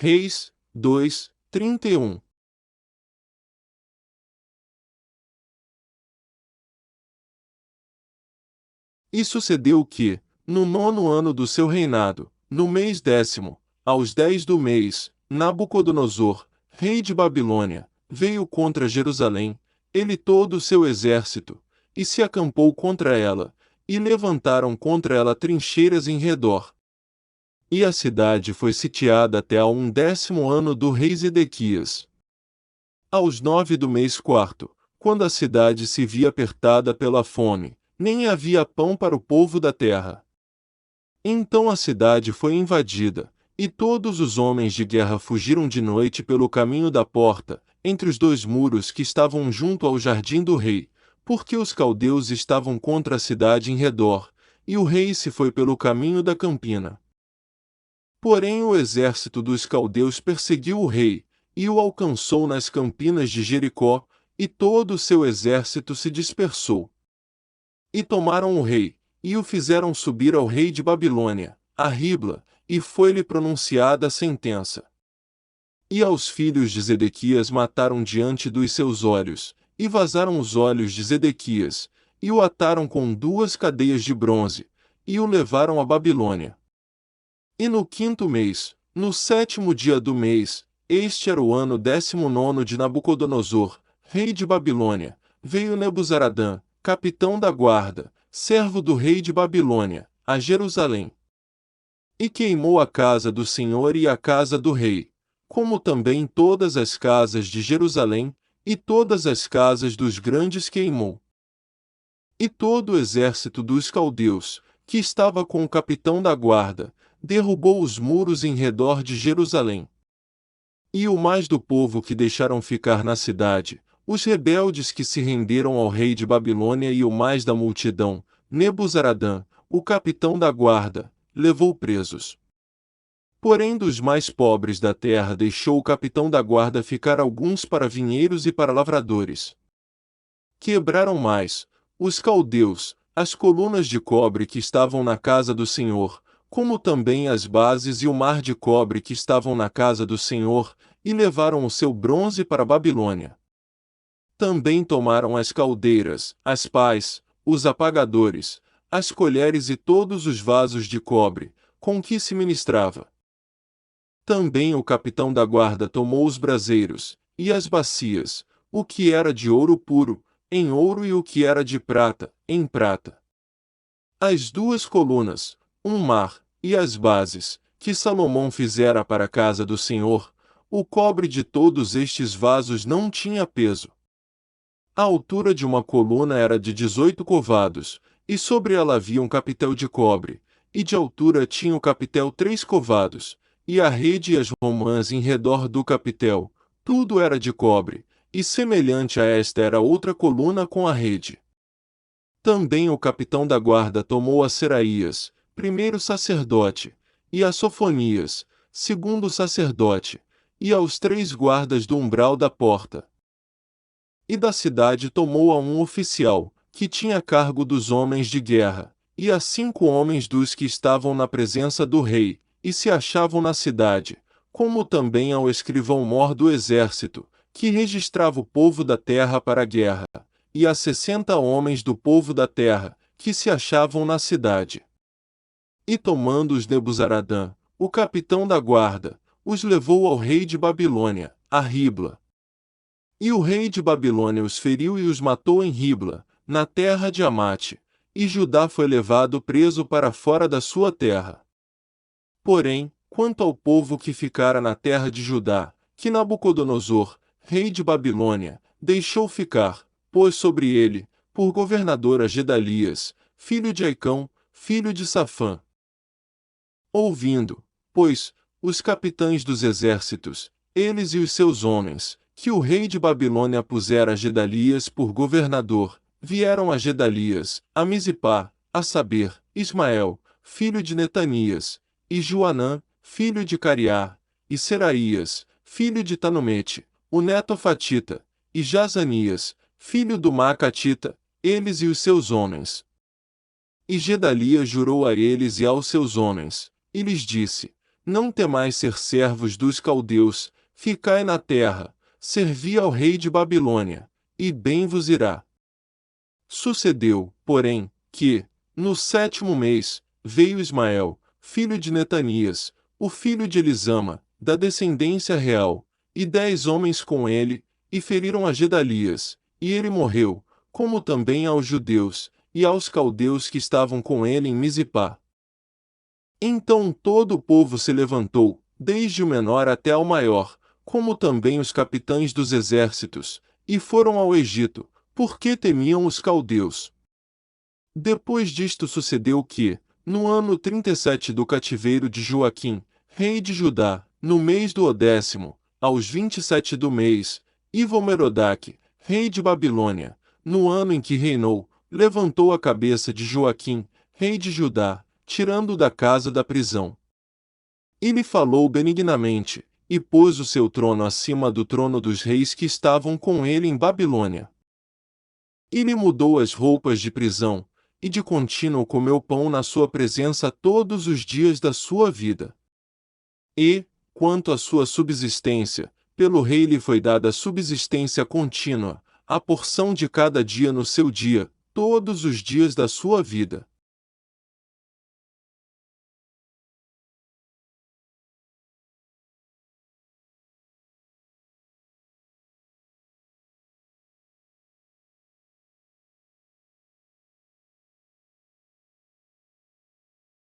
Reis 2, 31. E sucedeu que, no 9º ano do seu reinado, no mês 10º, aos 10 do mês, Nabucodonosor, rei de Babilônia, veio contra Jerusalém, ele e todo o seu exército, e se acampou contra ela, e levantaram contra ela trincheiras em redor. E a cidade foi sitiada até ao 10º ano do rei Zedequias. Aos 9 do mês 4º, quando a cidade se via apertada pela fome, nem havia pão para o povo da terra. Então a cidade foi invadida, e todos os homens de guerra fugiram de noite pelo caminho da porta, entre os dois muros que estavam junto ao jardim do rei, porque os caldeus estavam contra a cidade em redor, e o rei se foi pelo caminho da campina. Porém o exército dos caldeus perseguiu o rei, e o alcançou nas campinas de Jericó, e todo o seu exército se dispersou. E tomaram o rei, e o fizeram subir ao rei de Babilônia, a Ribla, e foi-lhe pronunciada a sentença. E aos filhos de Zedequias mataram diante dos seus olhos, e vazaram os olhos de Zedequias, e o ataram com 2 cadeias de bronze, e o levaram a Babilônia. E no 5º mês, no 7º dia do mês, este era o ano 19º de Nabucodonosor, rei de Babilônia, veio Nebuzaradã, capitão da guarda, servo do rei de Babilônia, a Jerusalém. E queimou a casa do Senhor e a casa do rei, como também todas as casas de Jerusalém, e todas as casas dos grandes queimou. E todo o exército dos caldeus, que estava com o capitão da guarda, derrubou os muros em redor de Jerusalém. E o mais do povo que deixaram ficar na cidade, os rebeldes que se renderam ao rei de Babilônia e o mais da multidão, Nebuzaradã, o capitão da guarda, levou presos. Porém dos mais pobres da terra deixou o capitão da guarda ficar alguns para vinheiros e para lavradores. Quebraram mais, os caldeus, as colunas de cobre que estavam na casa do Senhor, como também as bases e o mar de cobre que estavam na casa do Senhor, e levaram o seu bronze para a Babilônia. Também tomaram as caldeiras, as pás, os apagadores, as colheres e todos os vasos de cobre, com que se ministrava. Também o capitão da guarda tomou os braseiros, e as bacias, o que era de ouro puro, em ouro e o que era de prata, em prata. As 2 colunas, um mar, e as bases, que Salomão fizera para a casa do Senhor, o cobre de todos estes vasos não tinha peso. A altura de uma coluna era de 18 covados, e sobre ela havia um capitel de cobre, e de altura tinha o capitel 3 covados, e a rede e as romãs em redor do capitel, tudo era de cobre, e semelhante a esta era outra coluna com a rede. Também o capitão da guarda tomou a Seraías, primeiro sacerdote, e a Sofonias, segundo sacerdote, e aos 3 guardas do umbral da porta. E da cidade tomou a um oficial, que tinha cargo dos homens de guerra, e a 5 homens dos que estavam na presença do rei, e se achavam na cidade, como também ao escrivão-mor do exército, que registrava o povo da terra para a guerra, e a 60 homens do povo da terra, que se achavam na cidade. E tomando-os Nebuzaradã, o capitão da guarda, os levou ao rei de Babilônia, a Ribla. E o rei de Babilônia os feriu e os matou em Ribla, na terra de Amate, e Judá foi levado preso para fora da sua terra. Porém, quanto ao povo que ficara na terra de Judá, que Nabucodonosor, rei de Babilônia, deixou ficar, pôs sobre ele, por governador a Gedalias, filho de Aicão, filho de Safã. Ouvindo, pois, os capitães dos exércitos, eles e os seus homens, que o rei de Babilônia pusera a Gedalias por governador, vieram a Gedalias, a Mizipá, a saber, Ismael, filho de Netanias, e Joanã, filho de Cariá, e Seraías, filho de Tanumete, o netofatita, e Jazanias, filho do Macatita, eles e os seus homens. E Gedalias jurou a eles e aos seus homens, e lhes disse: não temais ser servos dos caldeus, ficai na terra, servi ao rei de Babilônia, e bem vos irá. Sucedeu, porém, que, no 7º mês, veio Ismael, filho de Netanias, o filho de Elisama, da descendência real, e 10 homens com ele, e feriram a Gedalias, e ele morreu, como também aos judeus, e aos caldeus que estavam com ele em Mizipá. Então todo o povo se levantou, desde o menor até ao maior, como também os capitães dos exércitos, e foram ao Egito, porque temiam os caldeus. Depois disto sucedeu que, no ano 37 do cativeiro de Joaquim, rei de Judá, no mês do 10º, aos 27 do mês, Evil-Merodach, rei de Babilônia, no ano em que reinou, levantou a cabeça de Joaquim, rei de Judá, tirando-o da casa da prisão. E lhe falou benignamente, e pôs o seu trono acima do trono dos reis que estavam com ele em Babilônia. E lhe mudou as roupas de prisão, e de contínuo comeu pão na sua presença todos os dias da sua vida. E, quanto à sua subsistência, pelo rei lhe foi dada subsistência contínua, a porção de cada dia no seu dia, todos os dias da sua vida.